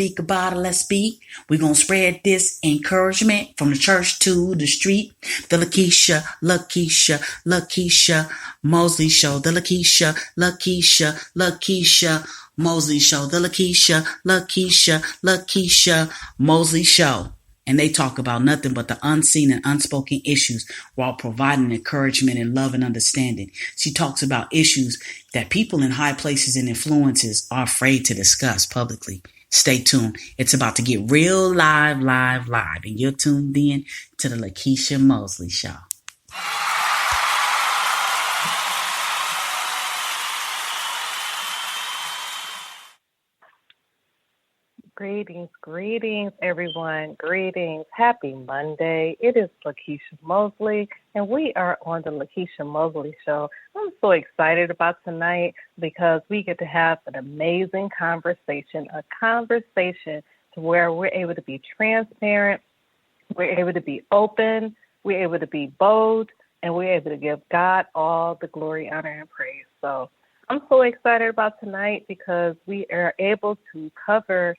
speak about it, let's speak. We're going to spread this encouragement from the church to the street. The Lekeisha Mosley Show. The Lekeisha Mosley Show. The Lekeisha Mosley Show. And they talk about nothing but the unseen and unspoken issues while providing encouragement and love and understanding. She talks about issues that people in high places and influences are afraid to discuss publicly. Stay tuned. It's about to get real live. And you're tuned in to the Lekeisha Mosley Show. Greetings, everyone. Greetings. Happy Monday. It is Lekeisha Mosley, and we are on the Lekeisha Mosley Show. I'm so excited about tonight because we get to have an amazing conversation, a conversation to where we're able to be transparent, we're able to be open, we're able to be bold, and we're able to give God all the glory, honor, and praise. So I'm so excited about tonight because we are able to cover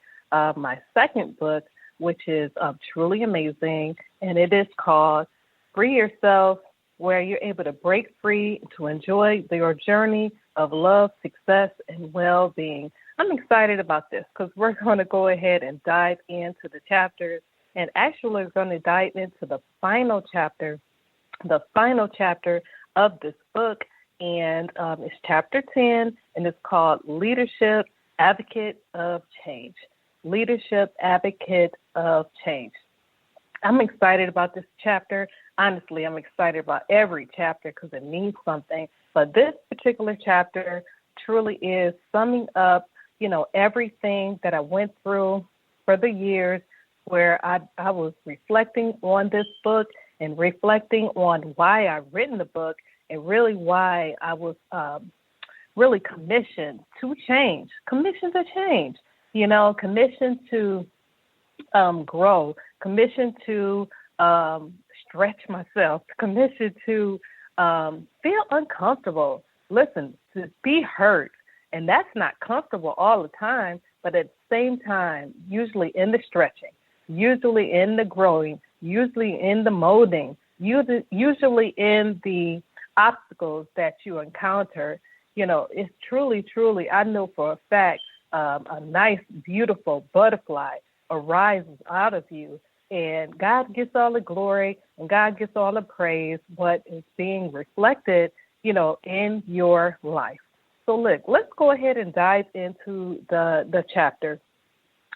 my second book, which is truly amazing, and it is called Free Yourself, where you're able to break free to enjoy your journey of love, success, and well-being. I'm excited about this because we're going to go ahead and dive into the chapters, and actually we're going to dive into the final chapter of this book, and it's chapter 10, and it's called Leadership Advocate of Change. Leadership Advocate of Change. I'm excited about this chapter. Honestly, I'm excited about every chapter because it means something. But this particular chapter truly is summing up, everything that I went through for the years where I was reflecting on this book and reflecting on why I've written the book and really why I was really commissioned to change, commissioned to grow, commissioned to stretch myself, commissioned to feel uncomfortable. Listen, to be hurt. And that's not comfortable all the time, but at the same time, usually in the stretching, usually in the growing, usually in the molding, usually in the obstacles that you encounter, it's truly, I know for a fact, a nice, beautiful butterfly arises out of you, and God gets all the glory and God gets all the praise, what is being reflected, in your life. So look, let's go ahead and dive into the chapter.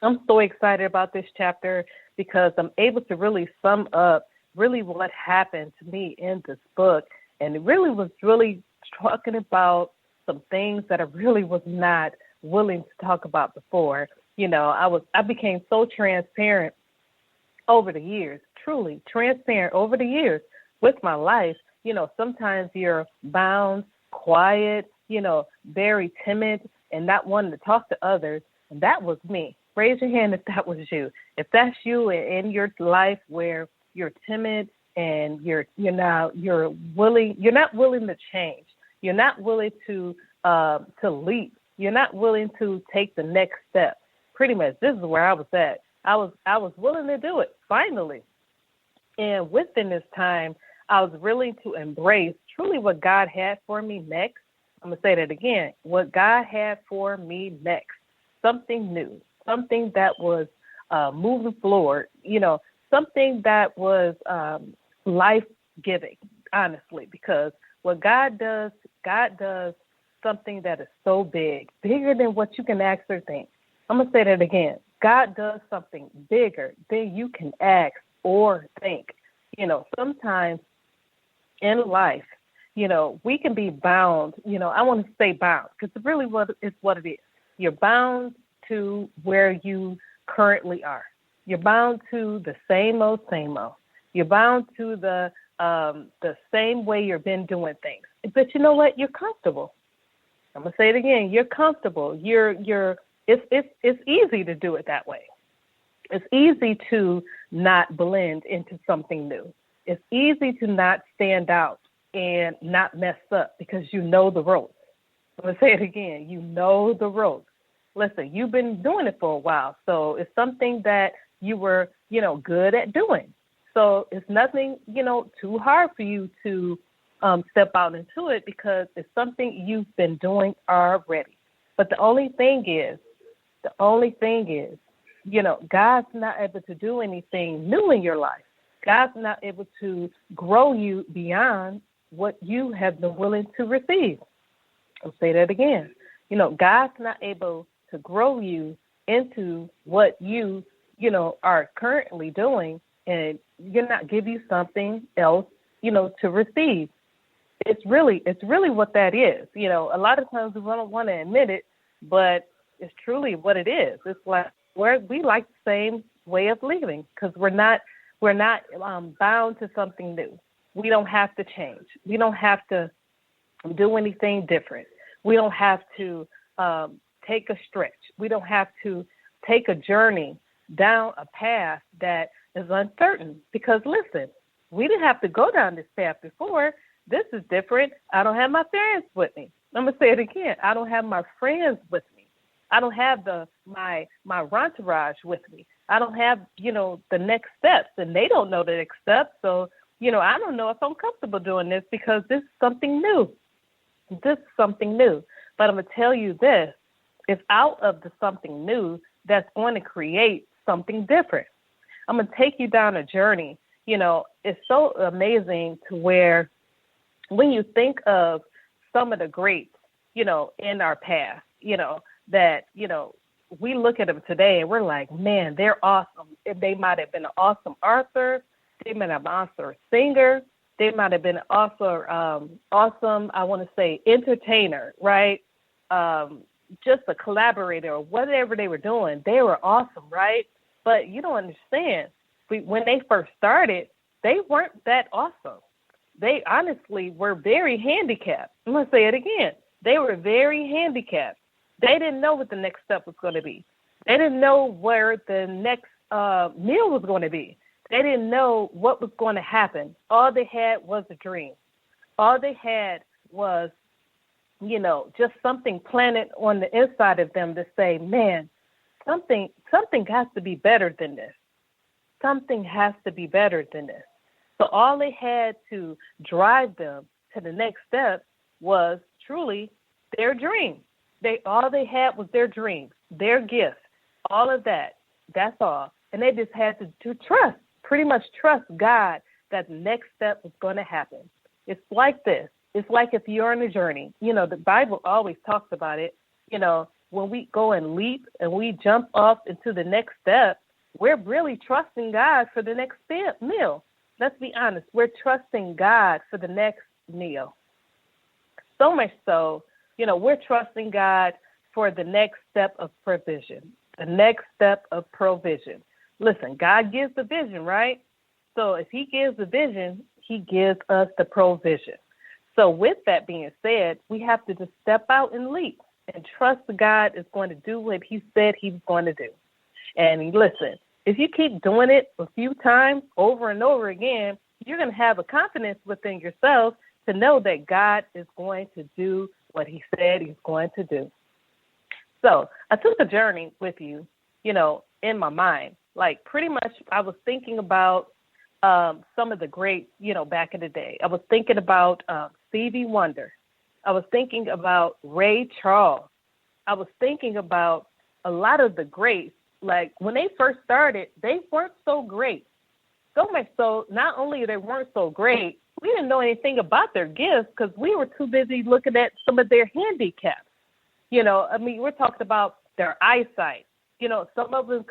I'm so excited about this chapter because I'm able to really sum up really what happened to me in this book, and it really was talking about some things that I really was not willing to talk about before. I became so transparent over the years, truly transparent over the years with my life. Sometimes you're bound, quiet, very timid and not wanting to talk to others. And that was me. Raise your hand if that was you. If that's you in your life where you're timid and you're not willing to change. You're not willing to leap. You're not willing to take the next step. Pretty much, this is where I was at. I was willing to do it, finally. And within this time, I was willing to embrace truly what God had for me next. I'm going to say that again. What God had for me next. Something new. Something that was moving forward. Something that was life-giving, honestly. Because what God does something that is so bigger than what you can ask or think. I'm going to say that again. God does something bigger than you can ask or think. Sometimes in life, we can be bound. I want to say bound because really what it is. You're bound to where you currently are. You're bound to the same old. You're bound to the same way you've been doing things. But you know what? You're comfortable. I'm gonna say it again. You're comfortable. It's easy to do it that way. It's easy to not blend into something new. It's easy to not stand out and not mess up because you know the ropes. I'm gonna say it again. You know the ropes. Listen, you've been doing it for a while, so it's something that you were, good at doing. So it's nothing, too hard for you to step out into it because it's something you've been doing already. But the only thing is, God's not able to do anything new in your life. God's not able to grow you beyond what you have been willing to receive. I'll say that again. God's not able to grow you into what you, are currently doing, and you're not give you something else, to receive. It's really what that is. A lot of times we don't want to admit it, but it's truly what it is. It's like we like the same way of living because we're not bound to something new. We don't have to change. We don't have to do anything different. We don't have to take a stretch. We don't have to take a journey down a path that is uncertain. Because listen, we didn't have to go down this path before. This is different. I don't have my friends with me. I'm gonna say it again. I don't have my friends with me. I don't have my entourage with me. I don't have, the next steps, and they don't know the next steps. So, I don't know if I'm comfortable doing this because this is something new. This is something new. But I'm going to tell you this. It's out of the something new that's going to create something different. I'm going to take you down a journey. It's so amazing to where when you think of some of the greats, in our past, that, we look at them today and we're like, man, they're awesome. They might have been an awesome author. They might have been an awesome singer. They might have been an awesome, I want to say, entertainer, right? Just a collaborator or whatever they were doing. They were awesome, right? But you don't understand. When they first started, they weren't that awesome. They honestly were very handicapped. I'm going to say it again. They were very handicapped. They didn't know what the next step was going to be. They didn't know where the next meal was going to be. They didn't know what was going to happen. All they had was a dream. All they had was, just something planted on the inside of them to say, man, something has to be better than this. Something has to be better than this. So all they had to drive them to the next step was truly their dream. All they had was their dreams, their gifts, all of that. That's all. And they just had to trust, pretty much trust God that the next step was going to happen. It's like this. It's like if you're on a journey. The Bible always talks about it. When we go and leap and we jump off into the next step, we're really trusting God for the next meal. Let's be honest. We're trusting God for the next meal. So much so, we're trusting God for the next step of provision, the next step of provision. Listen, God gives the vision, right? So if he gives the vision, he gives us the provision. So with that being said, we have to just step out and leap and trust God is going to do what he said he was going to do. And listen, if you keep doing it a few times over and over again, you're going to have a confidence within yourself to know that God is going to do what he said he's going to do. So I took a journey with you, in my mind. Like pretty much I was thinking about some of the greats, back in the day. I was thinking about Stevie Wonder. I was thinking about Ray Charles. I was thinking about a lot of the greats. Like when they first started, they weren't so great. So much so, not only they weren't so great, we didn't know anything about their gifts because we were too busy looking at some of their handicaps. We're talking about their eyesight. Some of them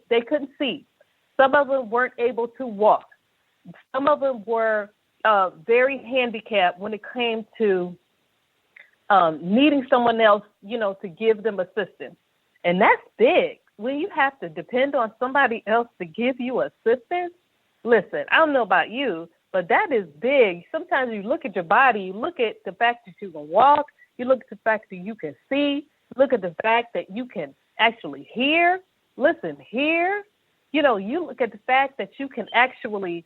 they couldn't see. Some of them weren't able to walk. Some of them were very handicapped when it came to needing someone else, to give them assistance. And that's big. When you have to depend on somebody else to give you assistance, listen, I don't know about you, but that is big. Sometimes you look at your body, you look at the fact that you can walk, you look at the fact that you can see, look at the fact that you can actually hear, hear. You look at the fact that you can actually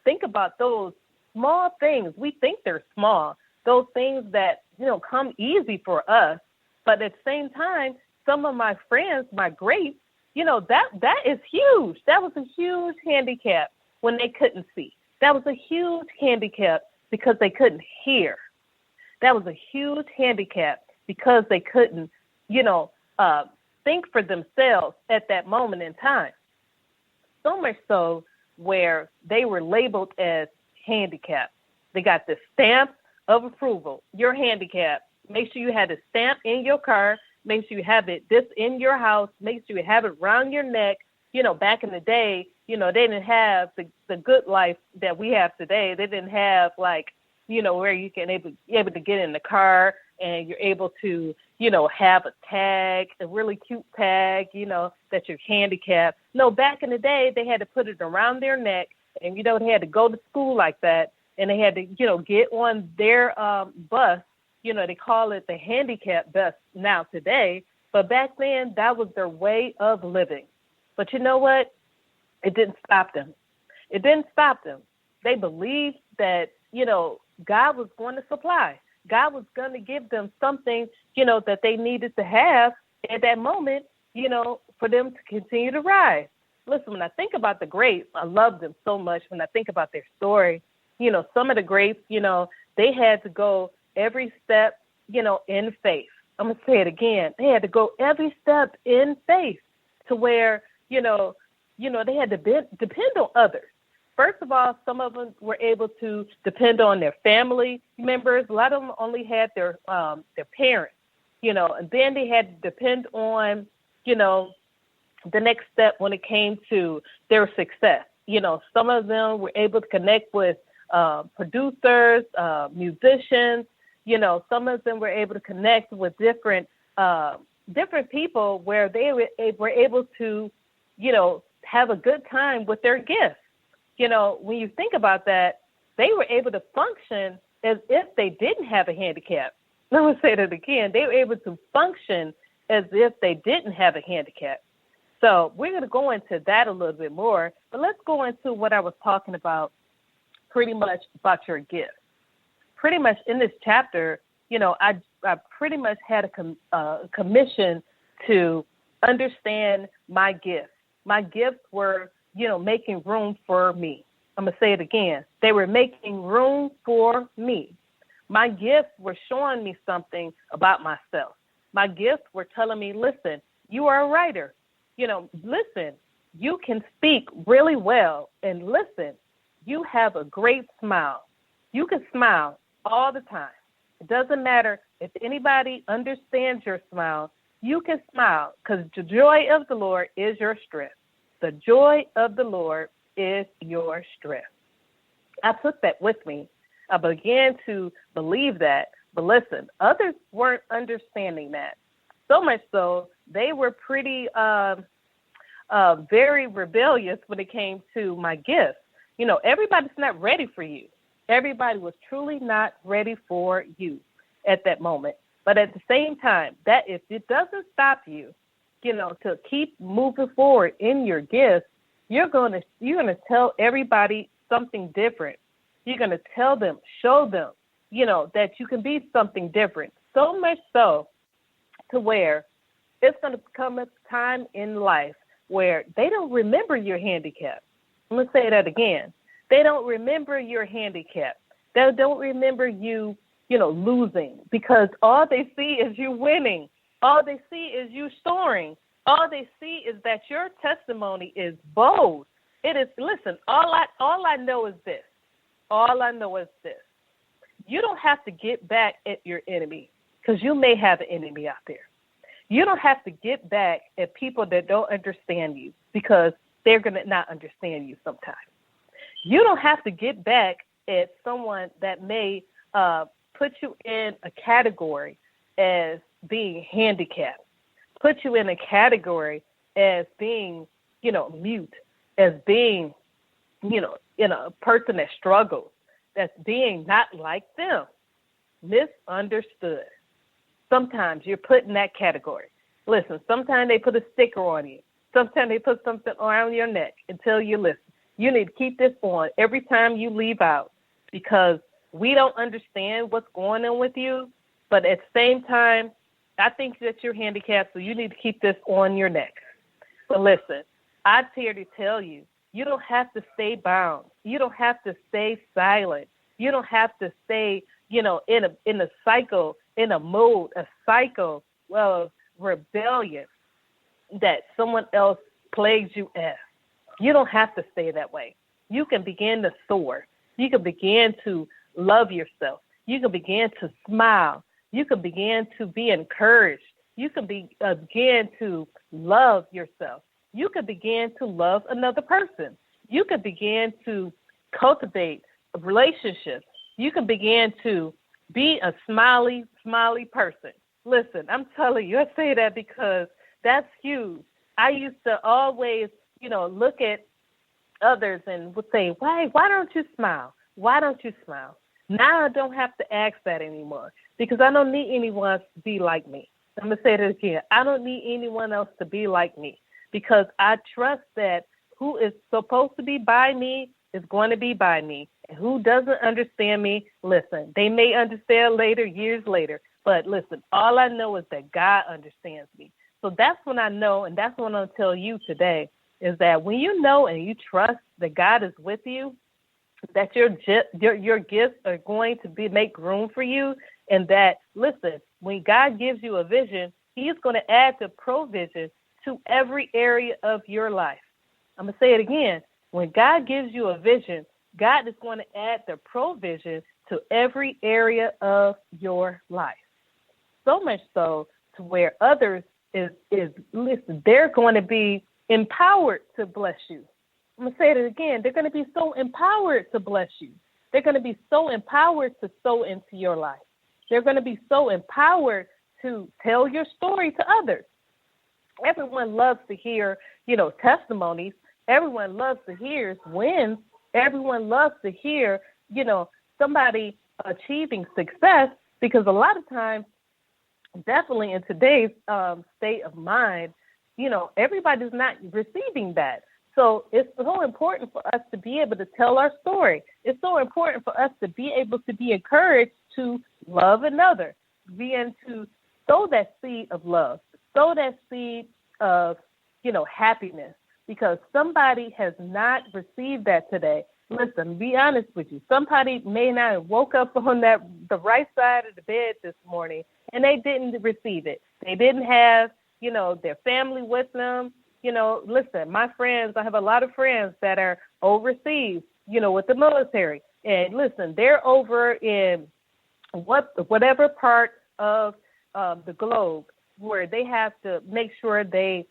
think about those small things. We think they're small, those things that, come easy for us. But at the same time, some of my friends, my greats, that is huge. That was a huge handicap when they couldn't see. That was a huge handicap because they couldn't hear. That was a huge handicap because they couldn't, think for themselves at that moment in time. So much so where they were labeled as handicapped. They got the stamp of approval. You're handicapped. Make sure you have the stamp in your car. Make sure you have this in your house. Make sure you have it around your neck. Back in the day, they didn't have the good life that we have today. They didn't have where you can able to get in the car and you're able to, have a tag, a really cute tag, that you're handicapped. No, back in the day, they had to put it around their neck and, they had to go to school like that. And they had to, get on their bus. They call it the handicap bus now today. But back then, that was their way of living. But you know what? It didn't stop them. It didn't stop them. They believed that, God was going to supply. God was going to give them something, that they needed to have at that moment, for them to continue to rise. Listen, when I think about the greats, I love them so much. When I think about their story, some of the greats, they had to go every step, in faith. I'm going to say it again. They had to go every step in faith to where, they had to depend on others. First of all, some of them were able to depend on their family members. A lot of them only had their parents, and then they had to depend on, the next step when it came to their success. Some of them were able to connect with producers, musicians. Some of them were able to connect with different people where they were able to, have a good time with their gifts. When you think about that, they were able to function as if they didn't have a handicap. Let me say that again. They were able to function as if they didn't have a handicap. So we're going to go into that a little bit more, but let's go into what I was talking about pretty much about your gift. Pretty much in this chapter, I pretty much had a commission to understand my gifts. My gifts were, making room for me. I'm going to say it again. They were making room for me. My gifts were showing me something about myself. My gifts were telling me, listen, you are a writer. Listen, you can speak really well. And listen, you have a great smile. You can smile all the time. It doesn't matter if anybody understands your smile. You can smile because the joy of the Lord is your strength. The joy of the Lord is your strength. I took that with me. I began to believe that. But listen, others weren't understanding that. So much so, they were pretty very rebellious when it came to my gifts. Everybody's not ready for you. Everybody was truly not ready for you at that moment. But at the same time, that if it doesn't stop you, to keep moving forward in your gifts, you're gonna tell everybody something different. You're gonna tell them, show them, that you can be something different. So much so to where it's gonna come a time in life where they don't remember your handicap. I'm gonna say that again. They don't remember your handicap. They don't remember you, losing, because all they see is you winning. All they see is you soaring. All they see is that your testimony is bold. It is, listen, all I know is this. All I know is this. You don't have to get back at your enemy, because you may have an enemy out there. You don't have to get back at people that don't understand you, because they're going to not understand you sometimes. You don't have to get back at someone that may put you in a category as being handicapped, put you in a category as being, mute, as being, a person that struggles, that's being not like them, misunderstood. Sometimes you're put in that category. Listen, sometimes they put a sticker on you. Sometimes they put something around your neck and tell you, listen, you need to keep this on every time you leave out, because we don't understand what's going on with you. But at the same time, I think that you're handicapped, so you need to keep this on your neck. But listen, I'm here to tell you, you don't have to stay bound. You don't have to stay silent. You don't have to stay, in a cycle, in a mode, a cycle of rebellion that someone else plagues you in. You don't have to stay that way. You can begin to soar. You can begin to love yourself. You can begin to smile. You can begin to be encouraged. You can begin to love yourself. You can begin to love another person. You can begin to cultivate relationships. You can begin to be a smiley person. Listen, I'm telling you, I say that because that's huge. I used to always, look at others and would say, why don't you smile? Why don't you smile? Now I don't have to ask that anymore because I don't need anyone to be like me. I'm going to say that again. I don't need anyone else to be like me because I trust that who is supposed to be by me is going to be by me. And who doesn't understand me, listen, they may understand later, years later. But listen, all I know is that God understands me. So that's when I know, and that's what I'm going to tell you today, is that when you know and you trust that God is with you, that your gifts are going to make room for you, and that, listen, when God gives you a vision, he's going to add the provision to every area of your life. I'm going to say it again. When God gives you a vision, God is going to add the provision to every area of your life. So much so to where others listen, they're going to be empowered to bless you. I'm going to say it again. They're going to be so empowered to bless you. They're going to be so empowered to sow into your life. They're going to be so empowered to tell your story to others. Everyone loves to hear, testimonies. Everyone loves to hear wins. Everyone loves to hear, somebody achieving success, because a lot of times, definitely in today's state of mind, everybody's not receiving that. So it's so important for us to be able to tell our story. It's so important for us to be able to be encouraged to love another, begin to sow that seed of love, sow that seed of, happiness, because somebody has not received that today. Listen, be honest with you. Somebody may not have woke up on the right side of the bed this morning, and they didn't receive it. They didn't have, their family with them. Listen, my friends, I have a lot of friends that are overseas, with the military. And listen, they're over in whatever part of the globe where they have to make sure they,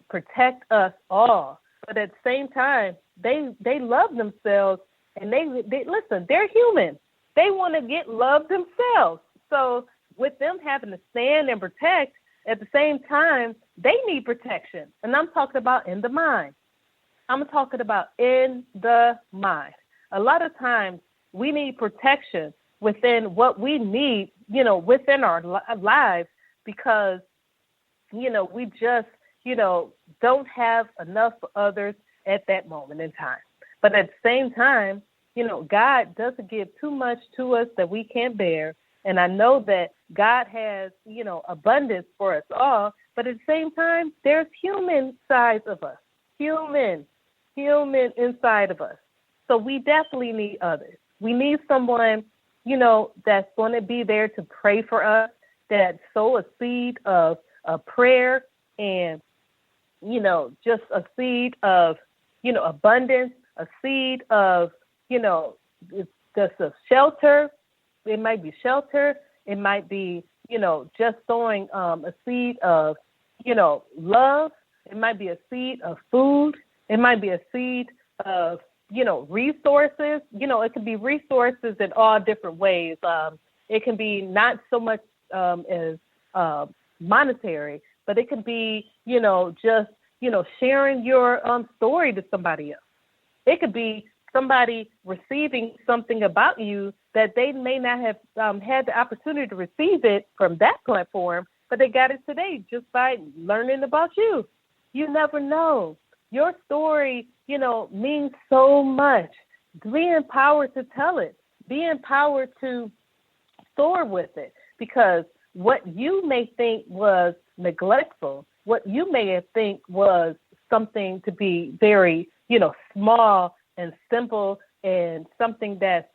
protect us all. But at the same time, they love themselves, and they listen, they're human. They want to get love themselves. So with them having to stand and protect, at the same time, they need protection. And I'm talking about in the mind. I'm talking about in the mind. A lot of times we need protection within what we need, within our lives, because, we just, don't have enough for others at that moment in time. But at the same time, God doesn't give too much to us that we can't bear. And I know that God has, abundance for us all. But at the same time, there's human sides of us, human inside of us. So we definitely need others. We need someone, that's going to be there to pray for us, that sow a seed of prayer and, just a seed of, abundance, a seed of, just a shelter. It might be shelter. It might be, just sowing a seed of, love. It might be a seed of food. It might be a seed of, resources. It can be resources in all different ways. It can be not so much as monetary, but it can be, just, sharing your story to somebody else. It could be somebody receiving something about you that they may not have had the opportunity to receive it from that platform, but they got it today just by learning about you. You never know. Your story, means so much. Be empowered to tell it. Be empowered to soar with it, because what you may think was neglectful, what you may think was something to be very, small and simple and something that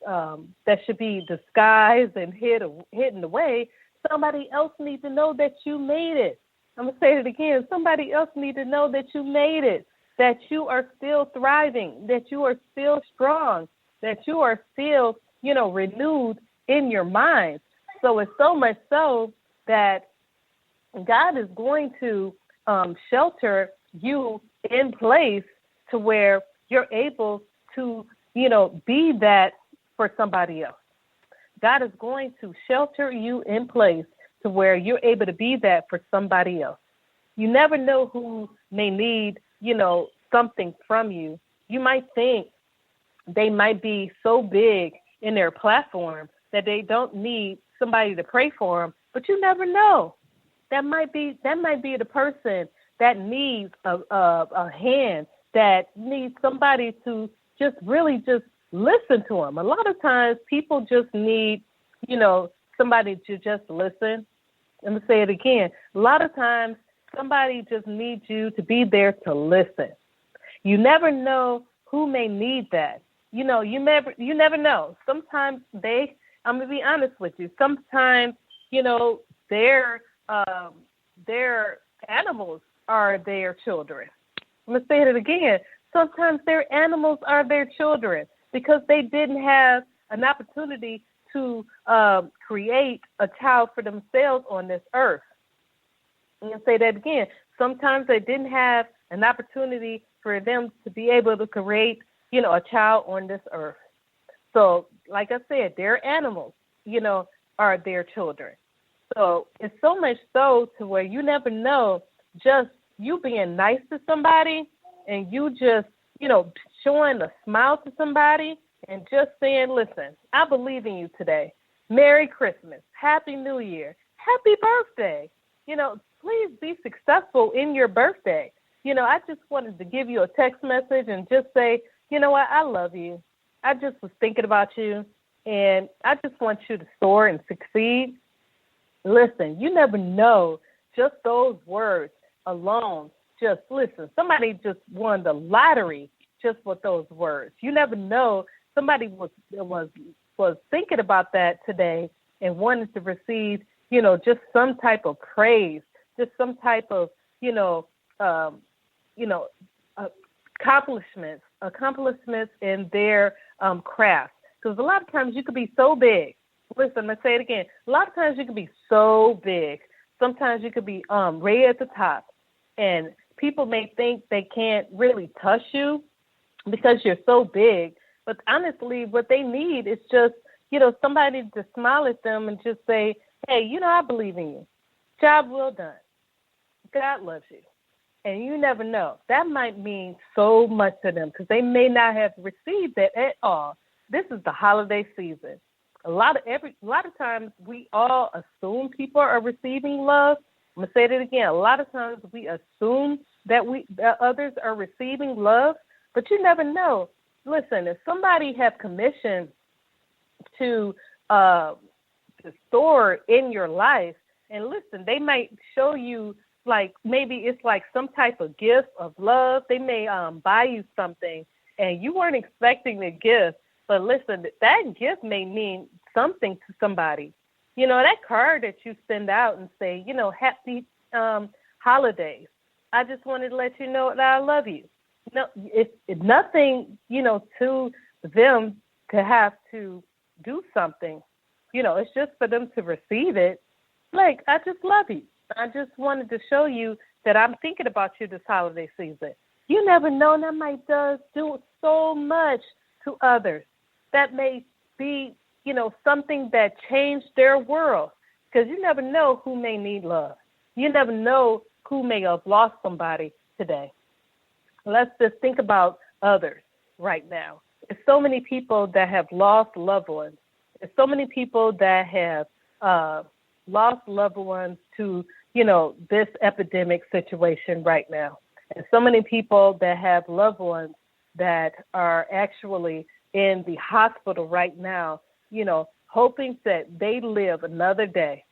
should be disguised and hidden away, somebody else needs to know that you made it. I'm going to say it again. Somebody else needs to know that you made it, that you are still thriving, that you are still strong, that you are still, renewed in your mind. So it's so much so that God is going to shelter you in place to where you're able to, be that for somebody else. God is going to shelter you in place to where you're able to be that for somebody else. You never know who may need, something from you. You might think they might be so big in their platform that they don't need somebody to pray for them, but you never know. That might be the person that needs a hand, that needs somebody to just really just listen to them. A lot of times people just need, somebody to just listen. Let me say it again. A lot of times somebody just needs you to be there to listen. You never know who may need that. You never know. Sometimes I'm going to be honest with you. Sometimes, their animals are their children. I'm going to say it again. Sometimes their animals are their children because they didn't have an opportunity to create a child for themselves on this earth. I'm going to say that again. Sometimes they didn't have an opportunity for them to be able to create, a child on this earth. So, like I said, their animals, are their children. So it's so much so to where you never know, just you being nice to somebody and you just, showing a smile to somebody and just saying, listen, I believe in you today. Merry Christmas. Happy New Year. Happy birthday. Please be successful in your birthday. I just wanted to give you a text message and just say, you know what, I love you. I just was thinking about you, and I just want you to soar and succeed. Listen, you never know, just those words alone, just listen. Somebody just won the lottery just with those words. You never know, somebody was thinking about that today and wanted to receive, just some type of praise, just some type of, accomplishments in their craft. Because a lot of times you could be so big. Listen, I'm going to say it again. A lot of times you could be so big. Sometimes you could be right at the top. And people may think they can't really touch you because you're so big. But honestly, what they need is just, somebody to smile at them and just say, hey, I believe in you. Job well done. God loves you. And you never know. That might mean so much to them because they may not have received that at all. This is the holiday season. A lot of times we all assume people are receiving love. I'm gonna say it again. A lot of times we assume that others are receiving love, but you never know. Listen, if somebody have commission to store in your life, and listen, they might show you. Like maybe it's like some type of gift of love. They may buy you something and you weren't expecting the gift, but listen, that gift may mean something to somebody. That card that you send out and say, happy holidays. I just wanted to let you know that I love you. It's nothing, to them to have to do something. It's just for them to receive it. Like, I just love you. I just wanted to show you that I'm thinking about you this holiday season. You never know, that might do so much to others. That may be, something that changed their world because you never know who may need love. You never know who may have lost somebody today. Let's just think about others right now. There's so many people that have lost loved ones. There's so many people that have lost loved ones to this epidemic situation right now. And so many people that have loved ones that are actually in the hospital right now, hoping that they live another day.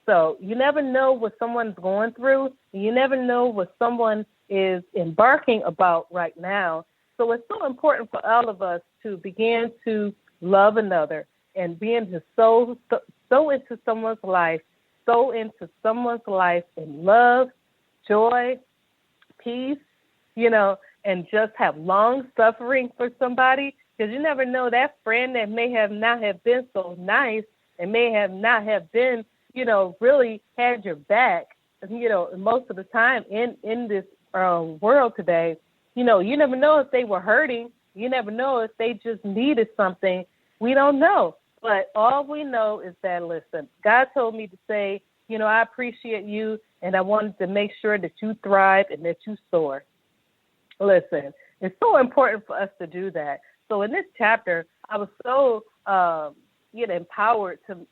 So you never know what someone's going through. And you never know what someone is embarking about right now. So it's so important for all of us to begin to love another and begin to sow into someone's life, in love, joy, peace, and just have long suffering for somebody, because you never know, that friend that may have not have been so nice and may have not have been, really had your back, most of the time in this world today, you never know if they were hurting. You never know if they just needed something. We don't know. But all we know is that, listen, God told me to say, I appreciate you, and I wanted to make sure that you thrive and that you soar. Listen, it's so important for us to do that. So in this chapter, I was so empowered to,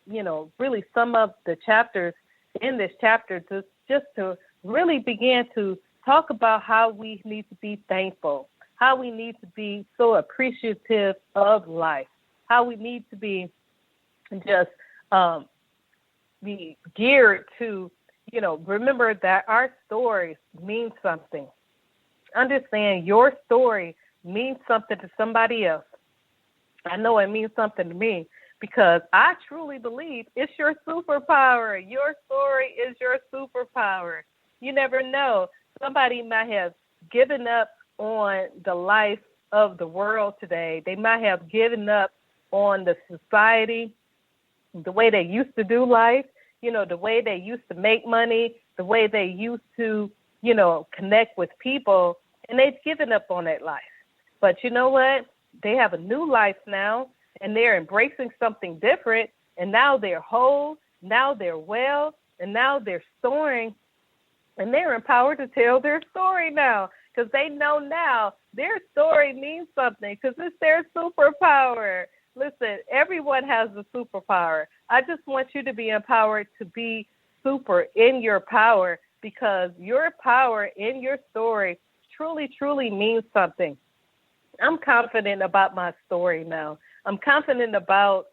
really sum up the chapters in this chapter to really begin to talk about how we need to be thankful, how we need to be so appreciative of life, how we need to be just be geared to, remember that our stories mean something. Understand your story means something to somebody else. I know it means something to me because I truly believe it's your superpower. Your story is your superpower. You never know. Somebody might have given up on the life of the world today. They might have given up on the society, the way they used to do life, the way they used to make money, the way they used to, connect with people, and they've given up on that life. But you know what? They have a new life now, and they're embracing something different, and now they're whole, now they're well, and now they're soaring, and they're empowered to tell their story now because they know now their story means something because it's their superpower. Listen, everyone has a superpower. I just want you to be empowered to be super in your power because your power in your story truly, truly means something. I'm confident about my story now. I'm confident about,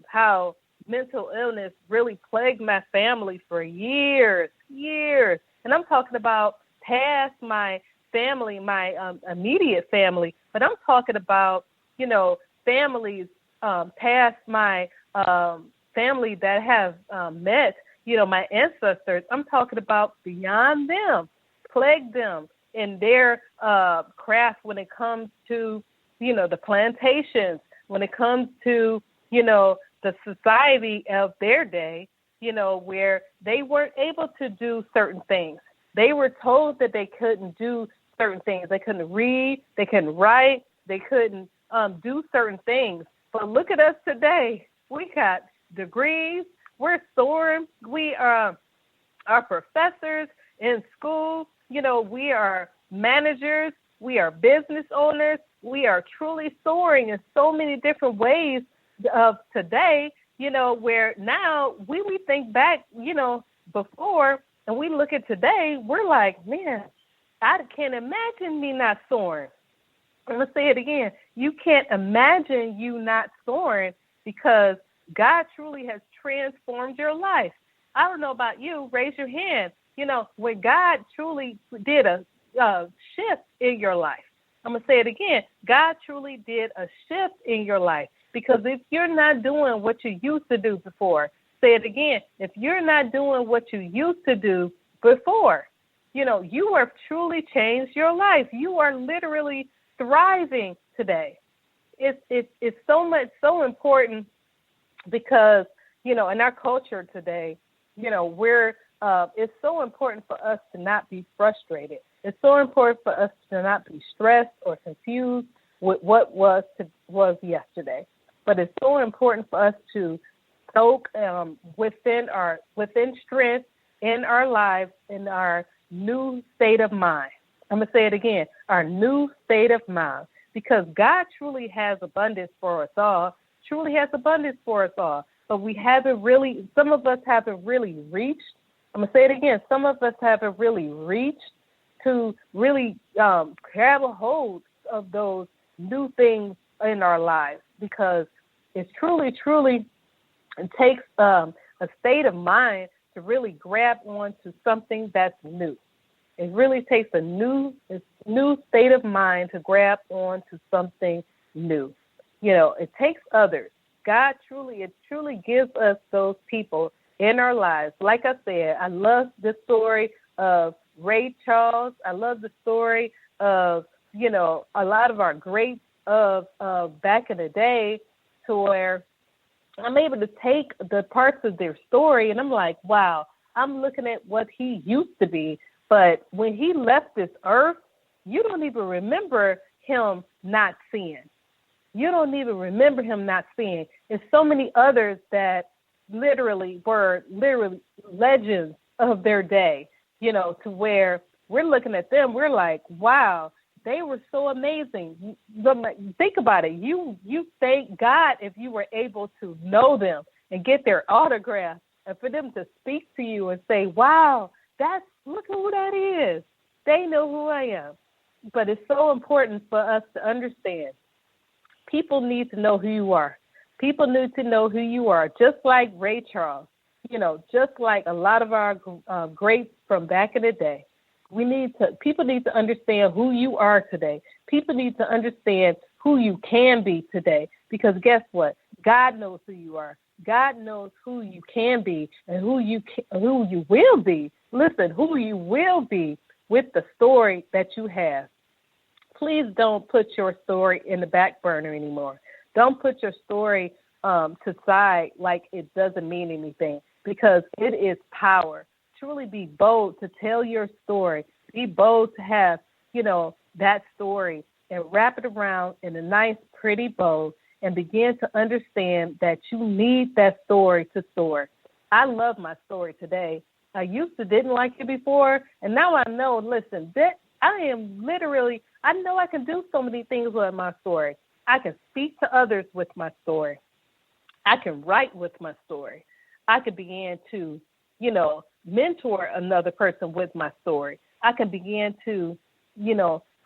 how mental illness really plagued my family for years. And I'm talking about past my family, my immediate family, but I'm talking about, families past my family that have met, my ancestors. I'm talking about beyond them, plagued them in their craft when it comes to, the plantations, when it comes to, the society of their day, where they weren't able to do certain things. They were told that they couldn't do certain things. They couldn't read, they couldn't write, they couldn't do certain things. But look at us today. We got degrees. We're soaring. We are professors in school. We are managers. We are business owners. We are truly soaring in so many different ways of today, where now we think back, before, and we look at today, we're like, man, I can't imagine me not soaring. I'm going to say it again. You can't imagine you not soaring because God truly has transformed your life. I don't know about you. Raise your hand. When God truly did a shift in your life. I'm going to say it again. God truly did a shift in your life because if you're not doing what you used to do before, say it again. If you're not doing what you used to do before, you have truly changed your life. You are literally thriving today. It's so important because, in our culture today, we're it's so important for us to not be frustrated. It's so important for us to not be stressed or confused with what was yesterday. But it's so important for us to soak within strength in our lives, in our new state of mind. I'm going to say it again, our new state of mind, because God truly has abundance for us all, but we haven't really, some of us haven't really reached, I'm going to say it again, some of us haven't really reached to really grab a hold of those new things in our lives, because it's truly, it takes a a state of mind to really grab onto something that's new. It really takes a new state of mind to grab onto something new. It takes others. It truly gives us those people in our lives. Like I said, I love the story of Ray Charles. I love the story of, a lot of our greats of back in the day, to where I'm able to take the parts of their story and I'm like, wow, I'm looking at what he used to be. But when he left this earth, you don't even remember him not seeing. You don't even remember him not seeing. There's so many others that were legends of their day, to where we're looking at them, we're like, wow, they were so amazing. Think about it. You thank God if you were able to know them and get their autograph, and for them to speak to you and say, wow, look at who that is. They know who I am. But it's so important for us to understand. People need to know who you are. People need to know who you are, just like Ray Charles, just like a lot of our greats from back in the day. People need to understand who you are today. People need to understand who you can be today, because guess what? God knows who you are. God knows who you can be and who you will be. Listen, who you will be with the story that you have. Please don't put your story in the back burner anymore. Don't put your story to side like it doesn't mean anything, because it is power. Truly be bold to tell your story. Be bold to have, that story, and wrap it around in a nice, pretty bow, and begin to understand that you need that story to soar. I love my story today. I used to didn't like it before, and now I know, listen, that I know I can do so many things with my story. I can speak to others with my story. I can write with my story. I can begin to, mentor another person with my story. I can begin to,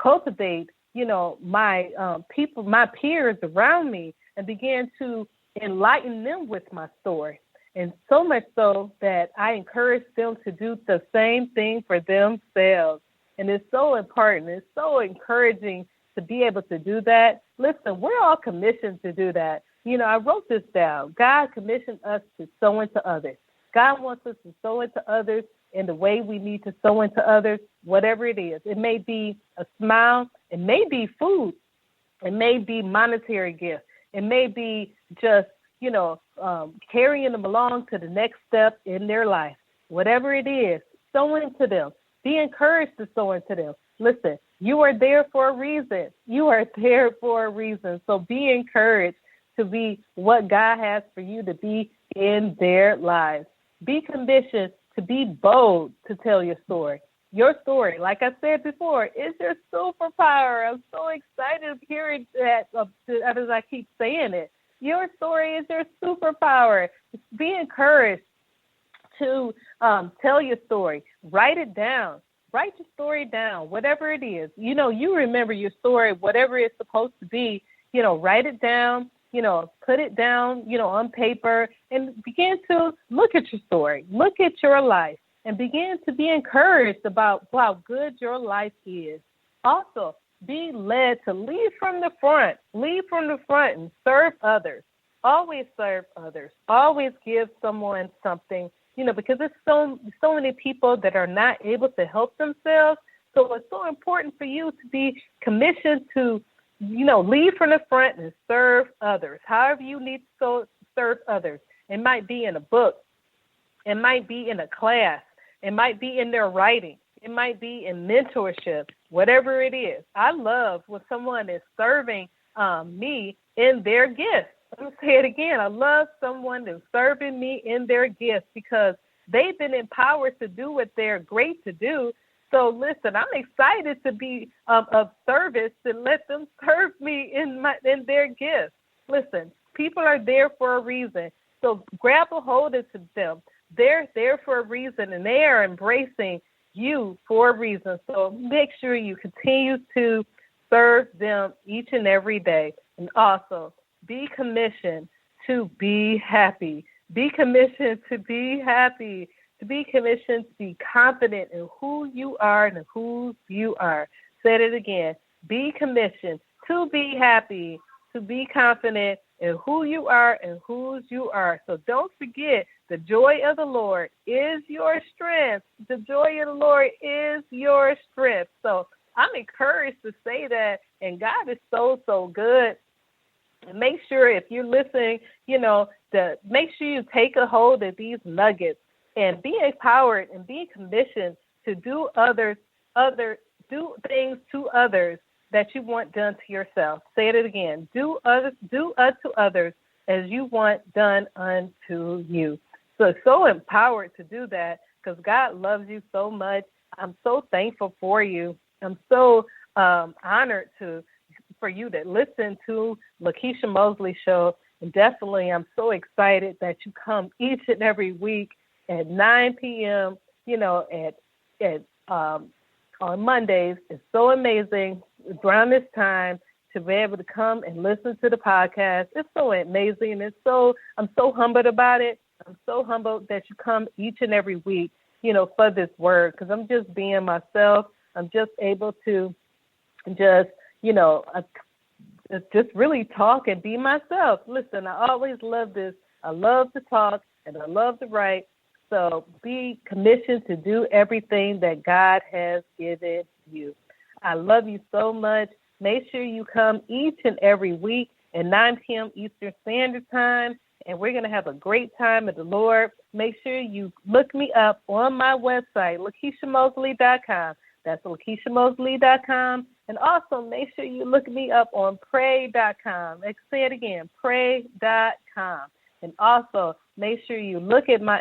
cultivate, my people, my peers around me, and begin to enlighten them with my story. And so much so that I encourage them to do the same thing for themselves. And it's so important. It's so encouraging to be able to do that. Listen, we're all commissioned to do that. I wrote this down. God commissioned us to sow into others. God wants us to sow into others in the way we need to sow into others, whatever it is. It may be a smile. It may be food. It may be monetary gifts. It may be just, carrying them along to the next step in their life. Whatever it is, sow into them. Be encouraged to sow into them. Listen, you are there for a reason. You are there for a reason. So be encouraged to be what God has for you to be in their lives. Be commissioned to be bold to tell your story. Your story, like I said before, is your superpower. I'm so excited hearing that as I keep saying it. Your story is your superpower. Be encouraged to tell your story. Write it down. Write your story down, whatever it is. You remember your story, whatever it's supposed to be. Write it down. Put it down, on paper, and begin to look at your story. Look at your life and begin to be encouraged about how good your life is. Also, be led to lead from the front. Lead from the front and serve others. Always serve others. Always give someone something, because there's so many people that are not able to help themselves. So it's so important for you to be commissioned to lead from the front and serve others. However you need to serve others. It might be in a book. It might be in a class. It might be in their writing. It might be in mentorship, whatever it is. I love when someone is serving me in their gifts. Let me say it again. I love someone who's serving me in their gifts, because they've been empowered to do what they're great to do. So listen, I'm excited to be of service, to let them serve me in their gifts. Listen, people are there for a reason. So grab a hold of them. They're there for a reason, and they are embracing you for a reason. So make sure you continue to serve them each and every day. And also be commissioned to be happy. Be commissioned to be happy, to be commissioned to be confident in who you are and whose you are. Say it again. Be commissioned to be happy, to be confident in who you are and whose you are. So don't forget, the joy of the Lord is your strength. The joy of the Lord is your strength. So I'm encouraged to say that, and God is so, so good. And make sure if you're listening, make sure you take a hold of these nuggets and be empowered and be commissioned to do things to others that you want done to yourself. Say it again. Do unto others as you want done unto you. So empowered to do that because God loves you so much. I'm so thankful for you. I'm so honored for you to listen to Lekeisha Mosley Show. And definitely, I'm so excited that you come each and every week at 9 p.m., on Mondays. It's so amazing around this time to be able to come and listen to the podcast. It's so amazing. I'm so humbled about it. I'm so humbled that you come each and every week, for this word, because I'm just being myself. I'm just able to just really talk and be myself. Listen, I always love this. I love to talk and I love to write. So be commissioned to do everything that God has given you. I love you so much. Make sure you come each and every week at 9 p.m. Eastern Standard Time, and we're going to have a great time at the Lord. Make sure you look me up on my website, LekeishaMosley.com. That's LekeishaMosley.com. And also make sure you look me up on pray.com. Let's say it again, pray.com. And also make sure you look at my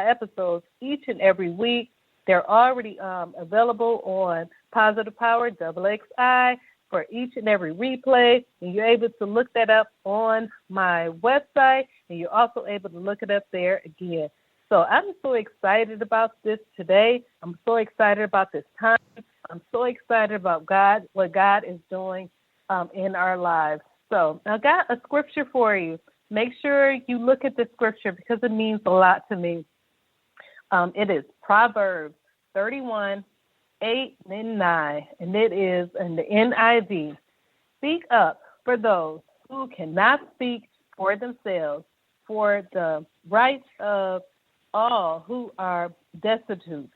episodes each and every week. They're already available on Positive Power XXI for each and every replay. And you're able to look that up on my website. And you're also able to look it up there again. So I'm so excited about this today. I'm so excited about this time. I'm so excited about God, what God is doing in our lives. So I got a scripture for you. Make sure you look at the scripture because it means a lot to me. It is Proverbs 31, 8 and 9, and it is in the NIV. Speak up for those who cannot speak for themselves, for the rights of all who are destitute.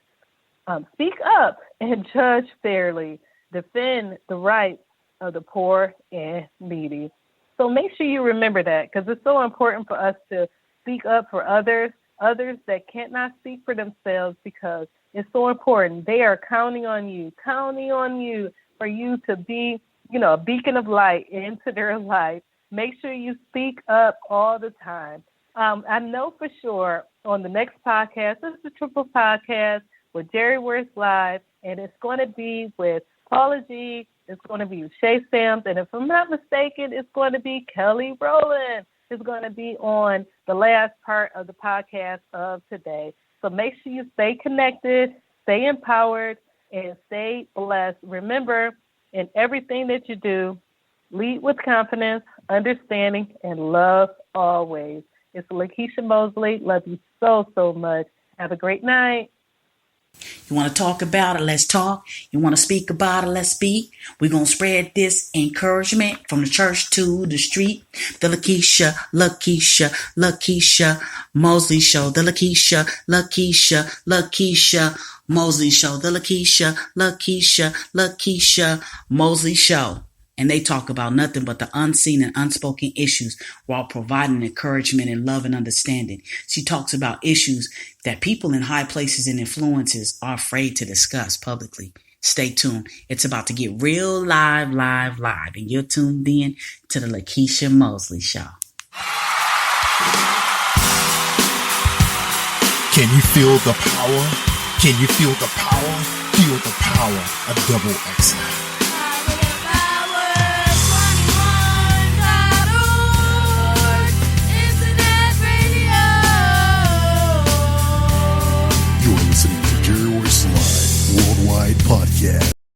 Speak up and judge fairly. Defend the rights of the poor and needy. So make sure you remember that because it's so important for us to speak up for others that cannot speak for themselves because it's so important. They are counting on you for you to be, a beacon of light into their life. Make sure you speak up all the time. I know for sure on the next podcast, this is the Triple Podcast with Jerry Worth Live, and it's going to be with Paula G. It's going to be with Shay Sams, and if I'm not mistaken, it's going to be Kelly Rowland. It's going to be on the last part of the podcast of today. So make sure you stay connected, stay empowered, and stay blessed. Remember, in everything that you do, lead with confidence, understanding, and love always. It's Lekeisha Mosley. Love you so, so much. Have a great night. You want to talk about it? Let's talk. You want to speak about it? Let's speak. We're going to spread this encouragement from the church to the street. The Lekeisha Mosley Show. The Lekeisha Mosley Show. The Lekeisha Mosley Show. And they talk about nothing but the unseen and unspoken issues while providing encouragement and love and understanding. She talks about issues that people in high places and influences are afraid to discuss publicly. Stay tuned. It's about to get real live. And you're tuned in to the Lekeisha Mosley Show. Can you feel the power? Can you feel the power? Feel the power of XXI.